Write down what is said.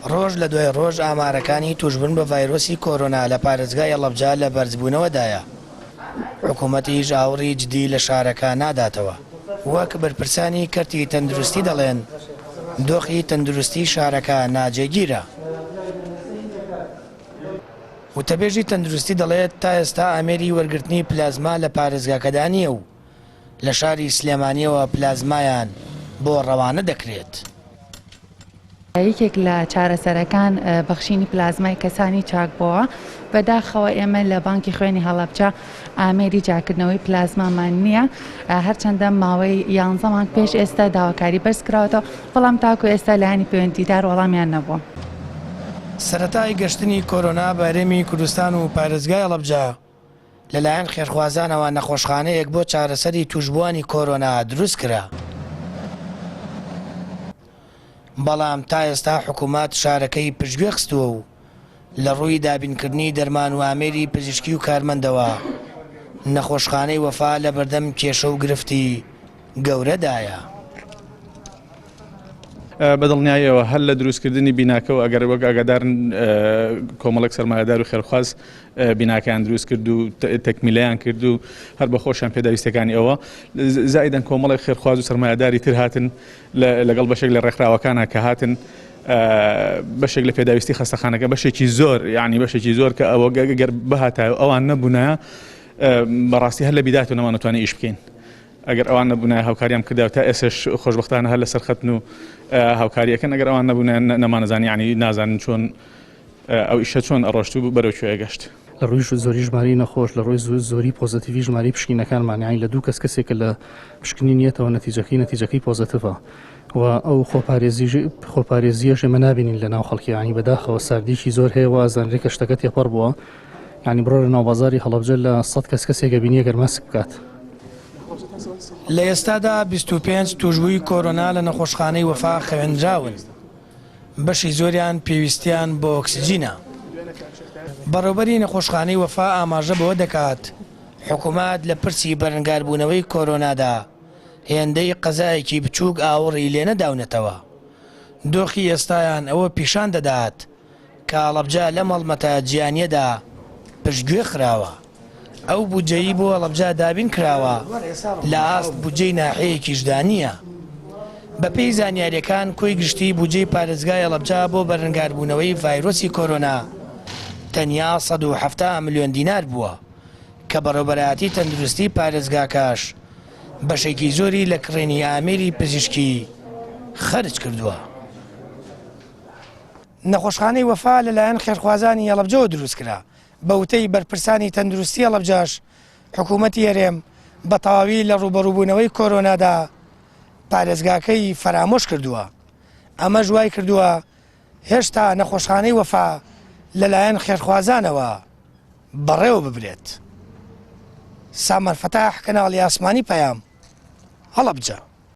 ڕۆژ لە دوای ڕۆژ ئامارەکانی توشبوون بە ڤایرۆسی کۆرۆنا لە پارێزگای هەڵەبجە لە بەرزبوونەوەدایە. حکوومەتیش ئاوڕی جدی لە شارەکە ناداتەوە. وەک بەرپرسانی کەرتی تەندروستی دەڵێن، دۆخی تەندروستی شارەکە ناجێگیرە. وتەبێژی تەندروستی دەڵێت تا ئێستا ئامێری وەرگرتنی پلازما لە پارێزگاکەدا نییە و لە شاری سلێمانیەوە پلازمایان بۆ ڕەوانە دەکرێت. یەکێک لە چارەسەرەکان بەخشینی پلازمای کەسانی چاک بووە. بەداخەوە ئێمە لە بانکی خوێنی هەڵەبجە ئامێری جاکردنەوەی پلازمامان نییە، هەرچەندە ماوەی 11 مانگ پێش ئێستا داواکاری بەرز کراوەتەوە، بەڵام تاکو ئێستا لایەنی پەیوەندیدار وەڵامیان نەبووە. سەرەتای گەشتنی کۆرۆنا بەرێمی کوردستان و پارێزگای هەڵەبجە لەلایەن خێرخوازانەوە نەخۆشخانەیەک بۆ چارەسەری توشبوانی کۆرۆنا دروست کرا. بەڵام تا ئێستا حکوومەت شارەکەی پشتگوێ خستووە و لە ڕووی دابینکردنی دەرمان و ئامێری پزیشکی و کارمەندەوە نەخۆشخانەی وەفا لە بەردەم کێشە و گرفتی گەورەدایە. بەدڵنیایەوە هەر لە دروستکردنی بیناکە و ئەگەر وەک ئاگادارن کۆمەڵێک سەرمایەدار و خێرخواز بیناکەیان دروست کرد و تەکمیلەیان کرد و هەر بە خۆشیان پێداویستەکانی ئەوە زائیدەن کۆمەڵێک خێرخواز و سەرمایەداری تر هاتن لەگەڵ بەشێک لە ڕێکخراوەکانە کە هاتن بەشێک لە پێداویستی خەستەخانەکە بەشێکی زۆر یعنی بەشێکی زۆر کە ئەوە گەر بەهاتایە ئەوان نەبوونایە بەڕاستی هەر لە بیدات و نەمانەتوانێت ئیش بکەین. ئەگەر ئەوان نەبوونایە هاوکاریان کرداوە تا ئێسش خۆشبەختانە هەر لەسەر خەتن و هاوکاریەکەن، ئەگەر ئەوان نەبوونە نەمانەزانی ینی نازانن چۆن ئەو ئیشە چۆن ئەڕۆشت و بەرەو کوێ گەشت. لە ڕووی زۆری ژماری نەخۆش لە ڕۆی زۆری پۆزتیڤی ژماری پشکینەکانمان یانی لە دوو کەسێکە لە پشکنی نیەتەوە نەتیجەکەی پۆزتیڤە و ئەو خۆپارێزیەش ئێمە نابینین لە ناو خەڵکی ینی بەداخەوە ساردیشی زۆر هەیە وازانرێکە شتەکە تێپەڕ بووە، ینی بڕۆ لە ناو بازاری هەڵەبجە لە 100 کەسێکە بینیە گەرماسک بکات. لە ئێستادا 25 توشبووی کۆرۆنا لە نەخۆشخانەی وەفا خوێندراون، بەشی زۆریان پێویستیان بۆ ئۆکسجینە. بەڕێوەبەری نەخۆشخانەی وەفا ئاماژە بەوە دەکات حکوومەت لە پرسی بەرەنگاربوونەوەی کۆرۆنادا هێندەی قەزایەکی بچووک ئاوڕی لێ نەداونەتەوە. دۆخی ئێستایان ئەوە پیشان دەدات کە هەڵەبجە لە مەڵمەتە جیهانیەدا پشتگوێ خراوە. ئەو بودجەیی بۆ هەڵەبجە دابین کراوە لە ئاست بودجەی ناحەیەکیشدا نییە. بەپێی زانیاریەکان کۆی گشتی بودجەی پارێزگای هەڵەبجە بۆ بەرەنگاربوونەوەی ڤایرۆسی کۆرۆنا تەنیا 170 ملیۆن دینار بووە کە بەڕێوەبەرایەتی تەندروستی پارێزگاکەش بەشێکی زۆری لە کڕێنی ئامێری پزیشکی خەرج کردووە. نەخۆشخانەی وەفا لەلایەن خێرخوازانی هەڵەبجەوە دروست کرا. بەوتەی بەرپرسانی تەندروستی هەڵەبجەش حکوومەتی هەرێم بە تەواوی لە ڕوبەڕووبوونەوەی کۆرۆنادا پارێزگاکەی فرامۆش کردووە. ئەمە ژوای کردووە هێشتا نەخۆشخانەی وەفا لەلایەن خێرخوازانەوە بەڕێوە ببرێت. سامەر فەتاح، کەناڵی ئاسمانی پەیام، هەڵەبجە.